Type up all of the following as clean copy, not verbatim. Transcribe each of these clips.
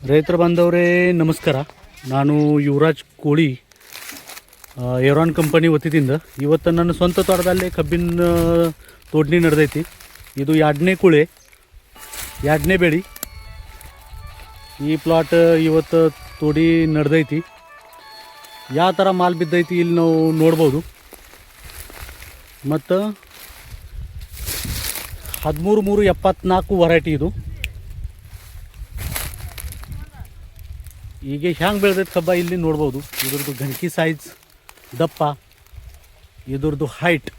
ರೈತರ ಬಾಂಧವರೇ ನಮಸ್ಕಾರ. ನಾನು ಯುವರಾಜ್ ಕೋಳಿ ಏರಾನ್ ಕಂಪನಿ ವತಿಯಿಂದ ಇವತ್ತು ನನ್ನ ಸ್ವಂತ ತೋಟದಲ್ಲಿ ಕಬ್ಬಿನ ತೋಟಣಿ ನಡೆದೈತಿ. ಇದು 2ನೇ ಕುಳೆ 2ನೇ ಬೆಳೆ. ಈ ಪ್ಲಾಟ್ ಇವತ್ತು ತೋಡಿ ನಡೆದೈತಿ. ಯಾವ ಥರ ಮಾಲ್ ಬಿದ್ದೈತಿ ಇಲ್ಲಿ ನಾವು ನೋಡ್ಬೋದು. ಮತ್ತು 1374 ವೆರೈಟಿ ಇದು. ಈಗ ಹ್ಯಾಂಗೆ ಬೆಳೆದೈತೆ ಕಬ್ಬ ಇಲ್ಲಿ ನೋಡ್ಬೋದು. ಇದ್ರದ್ದು ಗಣಕಿ ಸೈಜ್, ದಪ್ಪ, ಇದ್ರದ್ದು ಹೈಟ್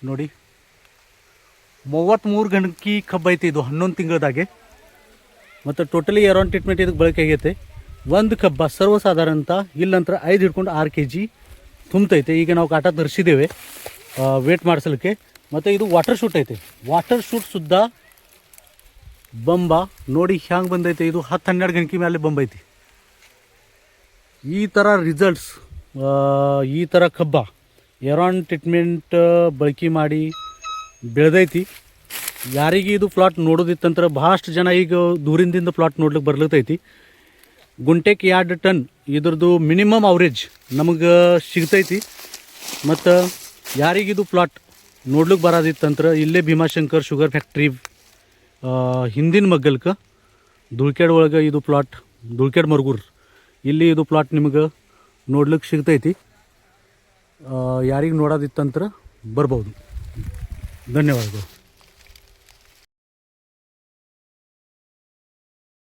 ನೋಡಿ. 33 ಗಣಕಿ ಕಬ್ಬ ಐತಿ ಇದು 11 ತಿಂಗಳದಾಗೆ. ಮತ್ತು ಟೋಟಲಿ ಏರಾನ್ ಟ್ರೀಟ್ಮೆಂಟ್ ಇದಕ್ಕೆ ಬಳಕೆ ಆಗೈತೆ. ಒಂದು ಕಬ್ಬ ಸರ್ವಸಾಧಾರಣತ ಇಲ್ಲಂತರ 5 ಹಿಡ್ಕೊಂಡು 6 kg ತುಂಬತೈತೆ. ಈಗ ನಾವು ಕಾಟ ತರಿಸಿದ್ದೇವೆ ವೇಟ್ ಮಾಡಿಸಲಿಕ್ಕೆ. ಮತ್ತು ಇದು ವಾಟರ್ ಶೂಟ್ ಐತೆ. ವಾಟರ್ ಶೂಟ್ ಸುದ್ದ ಬಂಬ ನೋಡಿ ಹ್ಯಾಂಗೆ ಬಂದೈತೆ. ಇದು 10-12 ಗಣಕಿ ಮೇಲೆ ಬಂಬೈತಿ. ಈ ಥರ ರಿಸಲ್ಟ್ಸ್, ಈ ಥರ ಕಬ್ಬ ಏರಾನ್ ಟ್ರೀಟ್ಮೆಂಟ್ ಬಳಕೆ ಮಾಡಿ ಬೆಳೆದೈತಿ. ಯಾರಿಗೆ ಇದು ಪ್ಲಾಟ್ ನೋಡೋದಿತ್ತಂದ್ರೆ ಭಾಳಷ್ಟು ಜನ ಈಗ ದೂರಿಂದಿಂದ ಪ್ಲಾಟ್ ನೋಡ್ಲಿಕ್ಕೆ ಬರ್ಲತ್ತೈತಿ. ಗುಂಟೆಗೆ 2 ಟನ್ ಇದ್ರದ್ದು ಮಿನಿಮಮ್ ಅವರೇಜ್ ನಮಗೆ ಸಿಗ್ತೈತಿ. ಮತ್ತು ಯಾರಿಗಿದು ಪ್ಲಾಟ್ ನೋಡ್ಲಿಕ್ಕೆ ಬರೋದಿತ್ತಂದ್ರೆ ಇಲ್ಲೇ ಭೀಮಾಶಂಕರ್ ಶುಗರ್ ಫ್ಯಾಕ್ಟ್ರಿ ಹಿಂದಿನ ಮಗ್ಗಲ್ಕ ಧೂಳ್ಕೇಡ್ ಒಳಗೆ ಇದು ಪ್ಲಾಟ್, ಧೂಳ್ಕೇಡ್ ಮರ್ಗೂರು, ಇಲ್ಲಿ ಇದು ಪ್ಲಾಟ್ ನಿಮಗೆ ನೋಡ್ಲಿಕ್ಕೆ ಸಿಗ್ತೈತಿ. ಯಾರಿಗೆ ನೋಡೋದಿತ್ತಂದ್ರೆ ಬರ್ಬೋದು. ಧನ್ಯವಾದಗಳು.